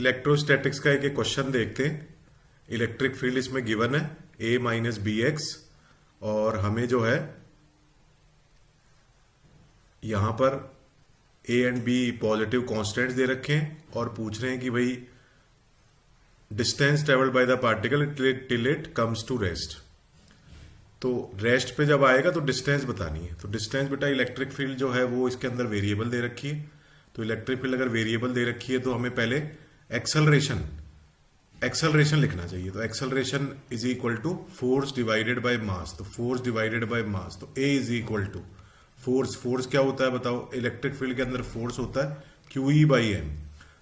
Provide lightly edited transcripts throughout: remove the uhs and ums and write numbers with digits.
Electrostatics का एक question देखते हैं। इलेक्ट्रिक फील्ड इसमें गिवन है ए माइनस बी एक्स, और हमें जो है यहां पर A and B positive constants दे रखे हैं और पूछ रहे हैं कि भाई distance travelled by the particle till it comes to rest. तो रेस्ट पे जब आएगा तो डिस्टेंस बतानी है। तो डिस्टेंस बेटा इलेक्ट्रिक फील्ड जो है वो इसके अंदर वेरिएबल दे रखी है। तो इलेक्ट्रिक फील्ड अगर वेरिएबल दे रखी है तो हमें पहले एक्सेलरेशन लिखना चाहिए। तो acceleration is equal to force divided by mass. तो फोर्स डिवाइडेड बाय मास, तो A is equal to force क्या होता है बताओ? इलेक्ट्रिक फील्ड के अंदर फोर्स होता है क्यू ई बाई एम।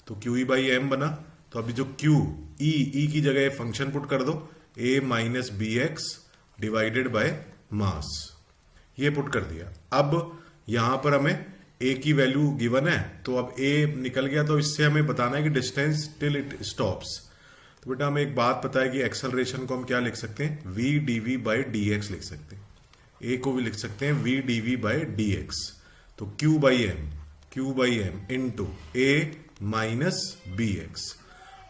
तो क्यू ई बाई एम बना, तो अभी जो क्यू ई की जगह फंक्शन पुट कर दो, A minus B X divided by mass, ये पुट कर दिया। अब यहां पर हमें ए की वैल्यू गिवन है, तो अब ए निकल गया, तो इससे हमें बताना है कि डिस्टेंस टिल इट स्टॉप्स। तो बेटा हमें एक बात पता है कि एक्सेलरेशन को हम क्या लिख सकते हैं? V DV by D X लिख सकते हैं। ए को भी लिख सकते हैं V DV by D X. तो Q by M into A minus B X.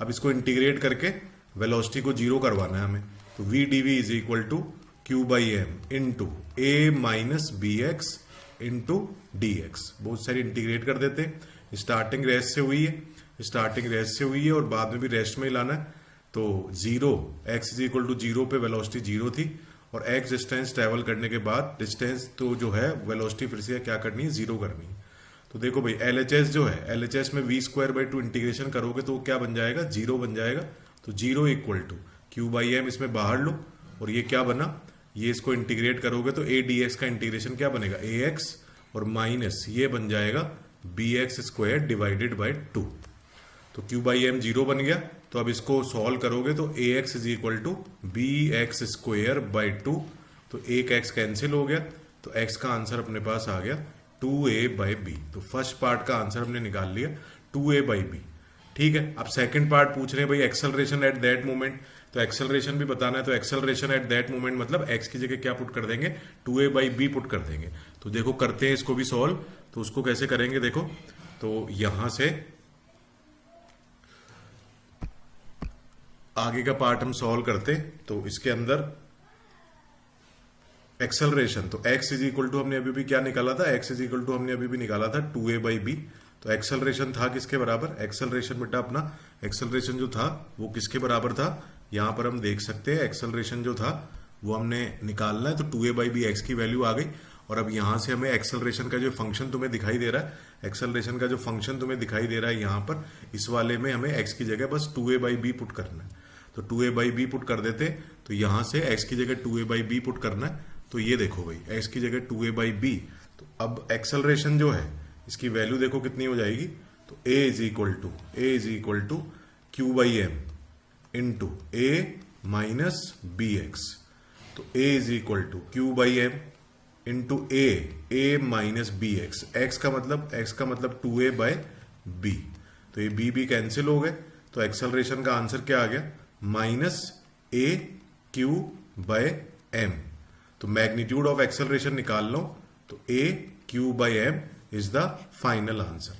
अब इसको इंटीग्रेट करके वेलोसिटी को जीरो करवाना है हमें। तो V DV is equal to Q by M into A minus B X into D X. बहुत सारी इंटीग्रेट कर देते हैं। स्टार्टिंग रेस्ट से हुई है और बाद में भी रेस्ट में ही लाना है। तो zero, X is equal to zero पे वेलोसिटी जीरो थी, और एक्स डिस्टेंस ट्रेवल करने के बाद डिस्टेंस तो जो है वेलोसिटी फिर से क्या करनी है? जीरो करनी है। तो देखो भाई एलएचएस जो है, एलएचएस में V square by two integration करोगे तो क्या बन जाएगा? जीरो बन जाएगा। तो zero equal to Q by M इसमें बाहर लो, और ये क्या बना? ये इसको इंटीग्रेट करोगे तो ए डी एक्स का इंटीग्रेशन क्या बनेगा? ए एक्स, और माइनस ये बन जाएगा B X square divided by two. तो क्यू बाई एम जीरो बन गया। तो अब इसको सॉल्व करोगे तो A X is equal to B X square by two. तो एक एक्स कैंसिल हो गया, तो एक्स का आंसर अपने पास आ गया 2a बाई बी। तो फर्स्ट पार्ट का आंसर हमने निकाल लिया 2a बाई बी। ठीक है। अब सेकंड पार्ट पूछ रहे हैं भाई एक्सेलरेशन एट दैट मोमेंट। तो एक्सेलरेशन भी बताना है। तो एक्सेलरेशन एट दैट मोमेंट मतलब एक्स की जगह क्या पुट कर देंगे? 2a बाई बी पुट कर देंगे। तो देखो करते हैं इसको भी सॉल्व। तो उसको कैसे करेंगे देखो। तो यहां से आगे का पार्ट हम सॉल्व करते। तो इसके अंदर एक्सेलरेशन, तो x इज इक्वल टू हमने अभी भी क्या निकाला था? x इज इक्वल टू हमने अभी भी निकाला था 2a बाई बी। तो एक्सेलरेशन था किसके बराबर? एक्सेलरेशन बेटा अपना एक्सेलरेशन जो था वो किसके बराबर था? यहां पर हम देख सकते हैं एक्सेलरेशन जो था वो हमने निकालना है। तो 2a बाई बी एक्स की वैल्यू आ गई, और अब यहां से हमें एक्सेलरेशन का जो फंक्शन तुम्हें दिखाई दे रहा है, एक्सेलरेशन का जो फंक्शन तुम्हें दिखाई दे रहा है यहां पर, इस वाले में हमें x की जगह बस 2a बाई बी पुट करना है। तो 2a बाई बी पुट कर देते। तो यहां से x की जगह 2a बाई बी पुट करना है। तो ये देखो भाई x की जगह 2a बाई बी। तो अब एक्सेलरेशन जो है इसकी वैल्यू देखो कितनी हो जाएगी? तो a is equal to Q by M into A minus B X. तो a is equal to Q by M into A minus B X. x का मतलब 2a बाय बी। तो ये b कैंसिल हो गए। तो एक्सेलरेशन का answer क्या आ गया? Minus A Q by M. तो मैग्नीट्यूड ऑफ एक्सेलरेशन निकाल लो। तो A Q by M is the final answer.